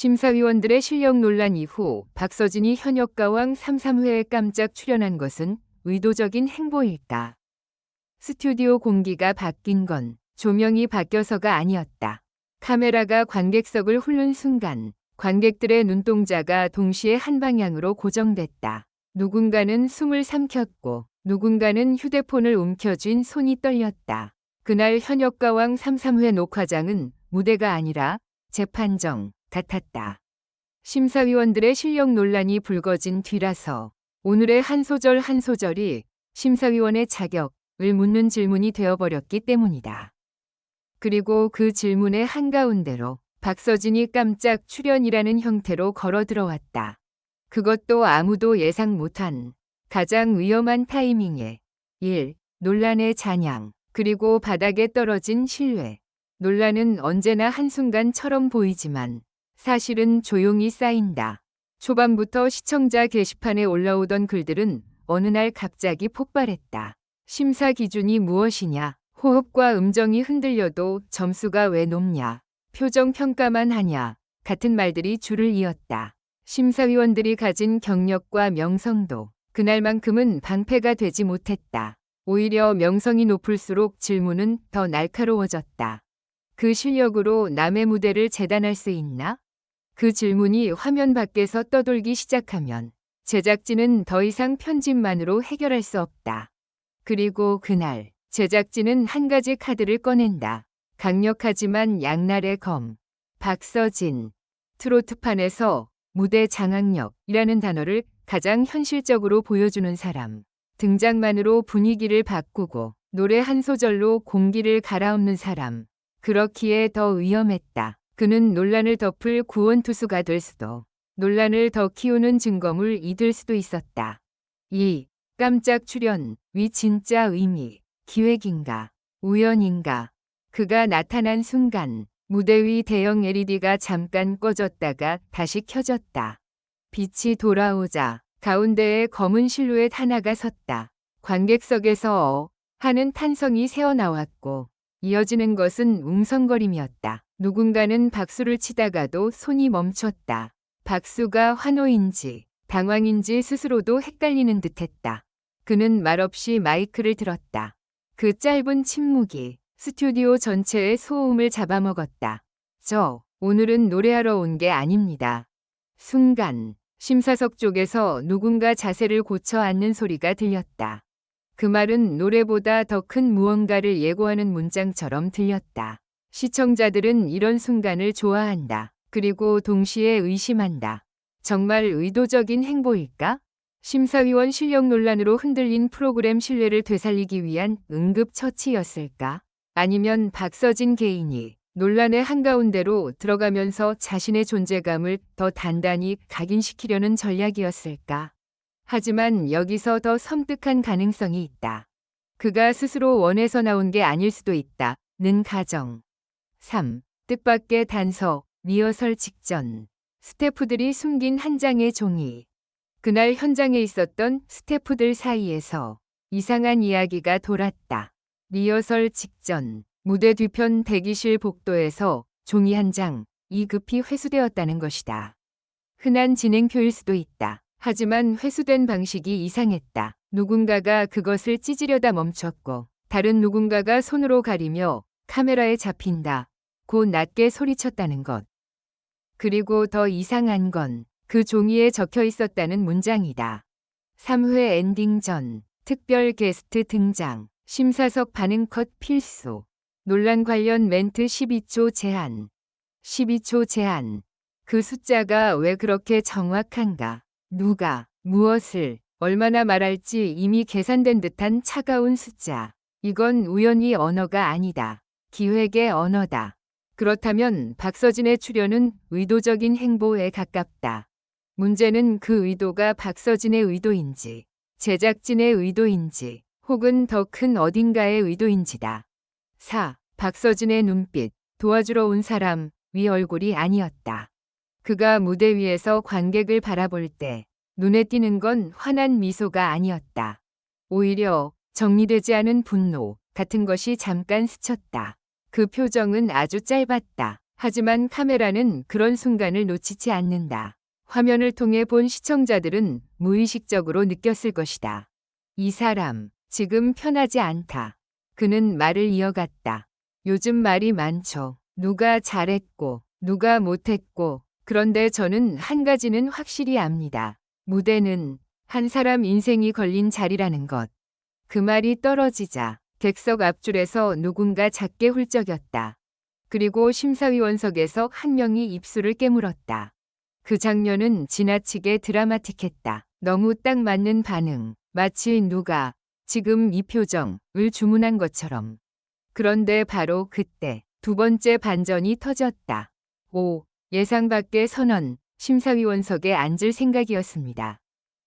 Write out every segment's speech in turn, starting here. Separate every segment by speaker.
Speaker 1: 심사위원들의 실력 논란 이후 박서진이 현역가왕 3~3회에 깜짝 출연한 것은 의도적인 행보일까? 스튜디오 공기가 바뀐 건 조명이 바뀌어서가 아니었다. 카메라가 관객석을 훑는 순간 관객들의 눈동자가 동시에 한 방향으로 고정됐다. 누군가는 숨을 삼켰고 누군가는 휴대폰을 움켜쥔 손이 떨렸다. 그날 현역가왕 3~3회 녹화장은 무대가 아니라 재판정 같았다. 심사위원들의 실력 논란이 불거진 뒤라서 오늘의 한 소절 한 소절이 심사위원의 자격을 묻는 질문이 되어버렸기 때문이다. 그리고 그 질문의 한가운데로 박서진이 깜짝 출연이라는 형태로 걸어 들어왔다. 그것도 아무도 예상 못한 가장 위험한 타이밍에 1. 논란의 잔향, 그리고 바닥에 떨어진 신뢰. 논란은 언제나 한순간처럼 보이지만 사실은 조용히 쌓인다. 초반부터 시청자 게시판에 올라오던 글들은 어느 날 갑자기 폭발했다. 심사 기준이 무엇이냐? 호흡과 음정이 흔들려도 점수가 왜 높냐? 표정 평가만 하냐? 같은 말들이 줄을 이었다. 심사위원들이 가진 경력과 명성도 그날만큼은 방패가 되지 못했다. 오히려 명성이 높을수록 질문은 더 날카로워졌다. 그 실력으로 남의 무대를 재단할 수 있나? 그 질문이 화면 밖에서 떠돌기 시작하면 제작진은 더 이상 편집만으로 해결할 수 없다. 그리고 그날 제작진은 한 가지 카드를 꺼낸다. 강력하지만 양날의 검. 박서진. 트로트판에서 무대 장악력이라는 단어를 가장 현실적으로 보여주는 사람. 등장만으로 분위기를 바꾸고 노래 한 소절로 공기를 갈아엎는 사람. 그렇기에 더 위험했다. 그는 논란을 덮을 구원투수가 될 수도, 논란을 더 키우는 증거물이 될 수도 있었다. 2. 깜짝 출연, 위 진짜 의미, 기획인가, 우연인가. 그가 나타난 순간 무대 위 대형 LED가 잠깐 꺼졌다가 다시 켜졌다. 빛이 돌아오자 가운데에 검은 실루엣 하나가 섰다. 관객석에서 하는 탄성이 새어나왔고 이어지는 것은 웅성거림이었다. 누군가는 박수를 치다가도 손이 멈췄다. 박수가 환호인지 당황인지 스스로도 헷갈리는 듯했다. 그는 말없이 마이크를 들었다. 그 짧은 침묵이 스튜디오 전체의 소음을 잡아먹었다. 오늘은 노래하러 온 게 아닙니다. 순간 심사석 쪽에서 누군가 자세를 고쳐 앉는 소리가 들렸다. 그 말은 노래보다 더 큰 무언가를 예고하는 문장처럼 들렸다. 시청자들은 이런 순간을 좋아한다. 그리고 동시에 의심한다. 정말 의도적인 행보일까? 심사위원 실력 논란으로 흔들린 프로그램 신뢰를 되살리기 위한 응급처치였을까? 아니면 박서진 개인이 논란의 한가운데로 들어가면서 자신의 존재감을 더 단단히 각인시키려는 전략이었을까? 하지만 여기서 더 섬뜩한 가능성이 있다. 그가 스스로 원해서 나온 게 아닐 수도 있다는 가정. 3. 뜻밖의 단서, 리허설 직전. 스태프들이 숨긴 한 장의 종이. 그날 현장에 있었던 스태프들 사이에서 이상한 이야기가 돌았다. 리허설 직전, 무대 뒤편 대기실 복도에서 종이 한 장이 급히 회수되었다는 것이다. 흔한 진행표일 수도 있다. 하지만 회수된 방식이 이상했다. 누군가가 그것을 찢으려다 멈췄고 다른 누군가가 손으로 가리며 카메라에 잡힌다. 고 낮게 소리쳤다는 것. 그리고 더 이상한 건 그 종이에 적혀 있었다는 문장이다. 3회 엔딩 전 특별 게스트 등장. 심사석 반응 컷 필수. 논란 관련 멘트 12초 제한. 12초 제한. 그 숫자가 왜 그렇게 정확한가? 누가, 무엇을, 얼마나 말할지 이미 계산된 듯한 차가운 숫자. 이건 우연히 언어가 아니다. 기획의 언어다. 그렇다면 박서진의 출연은 의도적인 행보에 가깝다. 문제는 그 의도가 박서진의 의도인지, 제작진의 의도인지, 혹은 더 큰 어딘가의 의도인지다. 4. 박서진의 눈빛, 도와주러 온 사람, 위 얼굴이 아니었다. 그가 무대 위에서 관객을 바라볼 때 눈에 띄는 건 환한 미소가 아니었다. 오히려 정리되지 않은 분노 같은 것이 잠깐 스쳤다. 그 표정은 아주 짧았다. 하지만 카메라는 그런 순간을 놓치지 않는다. 화면을 통해 본 시청자들은 무의식적으로 느꼈을 것이다. 이 사람, 지금 편하지 않다. 그는 말을 이어갔다. 요즘 말이 많죠. 누가 잘했고, 누가 못했고. 그런데 저는 한 가지는 확실히 압니다. 무대는 한 사람 인생이 걸린 자리라는 것. 그 말이 떨어지자 객석 앞줄에서 누군가 작게 훌쩍였다. 그리고 심사위원석에서 한 명이 입술을 깨물었다. 그 장면은 지나치게 드라마틱했다. 너무 딱 맞는 반응. 마치 누가 지금 이 표정을 주문한 것처럼. 그런데 바로 그때 두 번째 반전이 터졌다. 오, 예상 밖의 선언. 심사위원석에 앉을 생각이었습니다.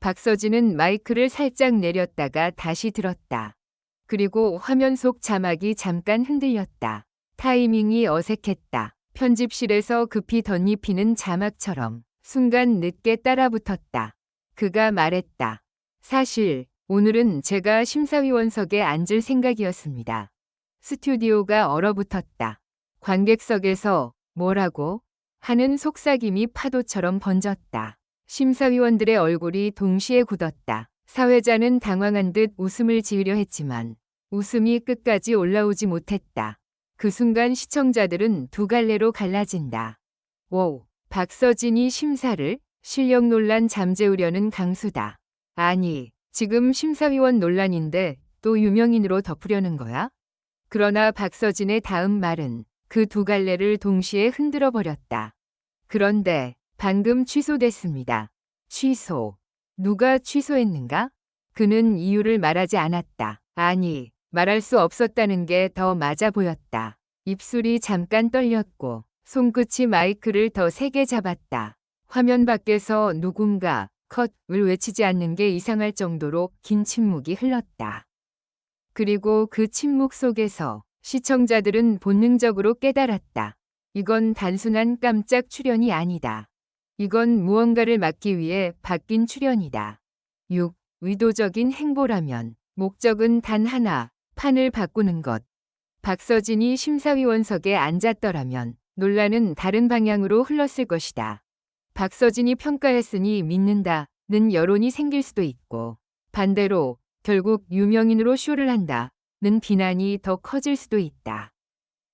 Speaker 1: 박서진은 마이크를 살짝 내렸다가 다시 들었다. 그리고 화면 속 자막이 잠깐 흔들렸다. 타이밍이 어색했다. 편집실에서 급히 덧입히는 자막처럼 순간 늦게 따라붙었다. 그가 말했다. 사실 오늘은 제가 심사위원석에 앉을 생각이었습니다. 스튜디오가 얼어붙었다. 관객석에서 뭐라고? 하는 속삭임이 파도처럼 번졌다. 심사위원들의 얼굴이 동시에 굳었다. 사회자는 당황한 듯 웃음을 지으려 했지만 웃음이 끝까지 올라오지 못했다. 그 순간 시청자들은 두 갈래로 갈라진다. 오, 박서진이 심사를? 실력 논란 잠재우려는 강수다. 아니, 지금 심사위원 논란인데 또 유명인으로 덮으려는 거야? 그러나 박서진의 다음 말은 그 두 갈래를 동시에 흔들어 버렸다. 그런데 방금 취소됐습니다. 취소. 누가 취소했는가? 그는 이유를 말하지 않았다. 아니, 말할 수 없었다는 게 더 맞아 보였다. 입술이 잠깐 떨렸고 손끝이 마이크를 더 세게 잡았다. 화면 밖에서 누군가 컷을 외치지 않는 게 이상할 정도로 긴 침묵이 흘렀다. 그리고 그 침묵 속에서 시청자들은 본능적으로 깨달았다. 이건 단순한 깜짝 출연이 아니다. 이건 무언가를 막기 위해 바뀐 출연이다. 6. 의도적인 행보라면 목적은 단 하나, 판을 바꾸는 것. 박서진이 심사위원석에 앉았더라면 논란은 다른 방향으로 흘렀을 것이다. 박서진이 평가했으니 믿는다는 여론이 생길 수도 있고 반대로 결국 유명인으로 쇼를 한다는 비난이 더 커질 수도 있다.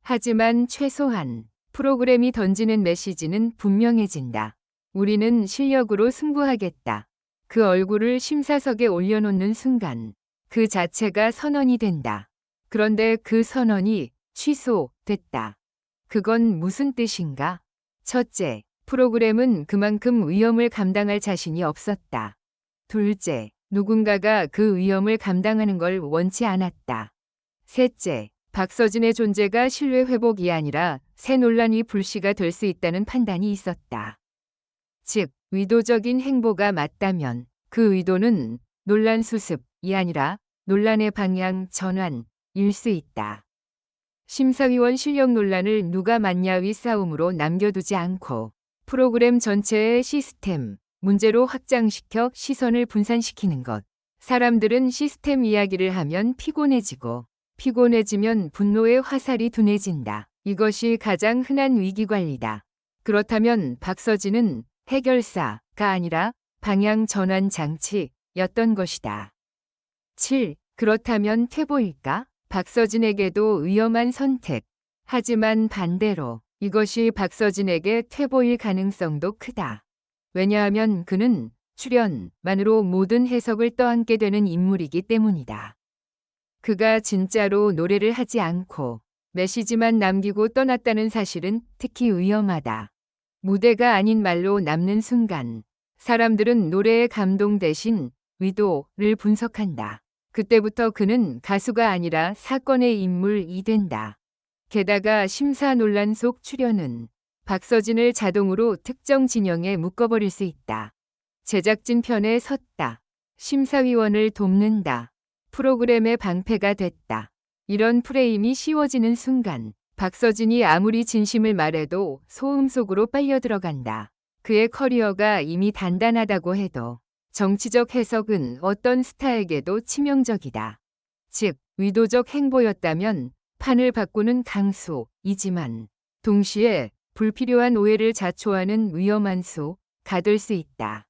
Speaker 1: 하지만 최소한 프로그램이 던지는 메시지는 분명해진다. 우리는 실력으로 승부하겠다. 그 얼굴을 심사석에 올려놓는 순간 그 자체가 선언이 된다. 그런데 그 선언이 취소됐다. 그건 무슨 뜻인가? 첫째, 프로그램은 그만큼 위험을 감당할 자신이 없었다. 둘째, 누군가가 그 위험을 감당하는 걸 원치 않았다. 셋째, 박서진의 존재가 신뢰 회복이 아니라 새 논란이 불씨가 될 수 있다는 판단이 있었다. 즉, 의도적인 행보가 맞다면 그 의도는 논란 수습이 아니라 논란의 방향 전환일 수 있다. 심사위원 실력 논란을 누가 맞냐의 싸움으로 남겨두지 않고 프로그램 전체의 시스템 문제로 확장시켜 시선을 분산시키는 것. 사람들은 시스템 이야기를 하면 피곤해지고 피곤해지면 분노의 화살이 둔해진다. 이것이 가장 흔한 위기관리다. 그렇다면 박서진은 해결사가 아니라 방향 전환 장치였던 것이다. 7. 그렇다면 퇴보일까? 박서진에게도 위험한 선택. 하지만 반대로 이것이 박서진에게 퇴보일 가능성도 크다. 왜냐하면 그는 출연만으로 모든 해석을 떠안게 되는 인물이기 때문이다. 그가 진짜로 노래를 하지 않고 메시지만 남기고 떠났다는 사실은 특히 위험하다. 무대가 아닌 말로 남는 순간 사람들은 노래의 감동 대신 의도를 분석한다. 그때부터 그는 가수가 아니라 사건의 인물이 된다. 게다가 심사 논란 속 출연은 박서진을 자동으로 특정 진영에 묶어버릴 수 있다. 제작진 편에 섰다. 심사위원을 돕는다. 프로그램의 방패가 됐다. 이런 프레임이 씌워지는 순간 박서진이 아무리 진심을 말해도 소음 속으로 빨려 들어간다. 그의 커리어가 이미 단단하다고 해도 정치적 해석은 어떤 스타에게도 치명적이다. 즉, 의도적 행보였다면 판을 바꾸는 강수이지만 동시에 불필요한 오해를 자초하는 위험한 수, 가될 수 있다.